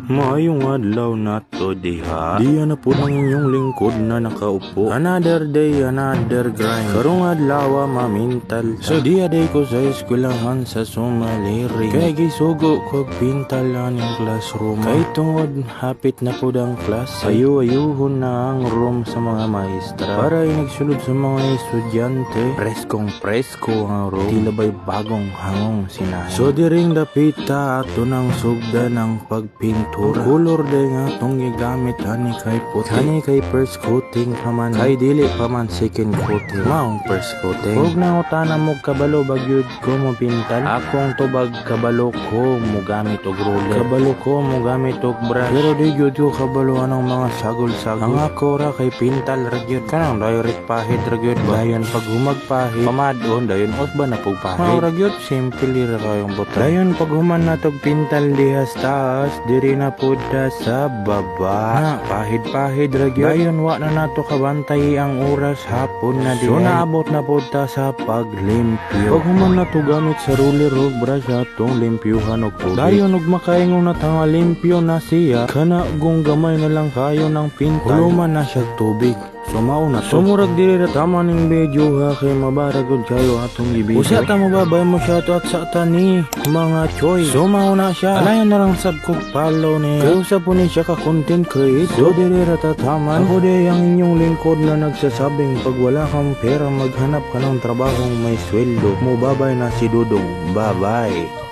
Maayong adlaw na to diha. Diya na po ng inyong lingkod na nakaupo. Another day, another grind. Karong adlaw mamintal. So diya day ko sa eskwelahan sa sumaliri. Kay gisugo ko pintalan yung classroom. Kay tungod hapit na po ang class. Ayu-ayuhon na ang room sa mga maestra. Para inagsulod sa mga estudyante. Preskong-presko ang room. Tila ba'y bagong hangong sinahin. So diring dapita ato ng sugda ng pagpinto. Color day nga tong gigamit ani kay puti. Ani kay first coating paman. Kay dili paman second coating. Maong first coating. Huwag na utana mo kabalo bagyod ko mo pintal. Akong tubag kabalo ko mo gamit og roller. Kabalo ko mo gamit og brush. Pero di gyud ko kabalo anong mga sagol-sagol. Ang ako ra kay pintal ra gyud. Kanang direct pahid ra gyud. Dayon pag humagpahid pamadon dayon ot ba na pug pahid. Mao ra gyud simple ra kayong butang. Dayon pag human na tog pintal diha sa taas diri na puda sa baba. Pahid-pahid ra gyud. Dayon wa na nato kabantay ang oras hapon na diha. So naabot na puda sa paglimpyo. Pag human na to gamit sa roller og brush atong limpyuhan og tubig. Dayon og makaingon na tanga limpyo na siya. Kana gong gamay na lang kayo ng pintal. Huluman na siya tubig. So mao na to. Sumurag dili ra tama ning medyo ha kay mabaragod kayo atong gibisa. Usa ta mababay mo siya to at sa tani mga choy. So mao na siya. Alayan na lang sab kog follow ni. Kaya usab po ni siya ka content creator. So dili ra ta tama. Ako di ang inyong lingkod na nagsasabing pag wala kang pera maghanap ka ng trabahong may sweldo. Mo babay na si Dudong. Bye bye.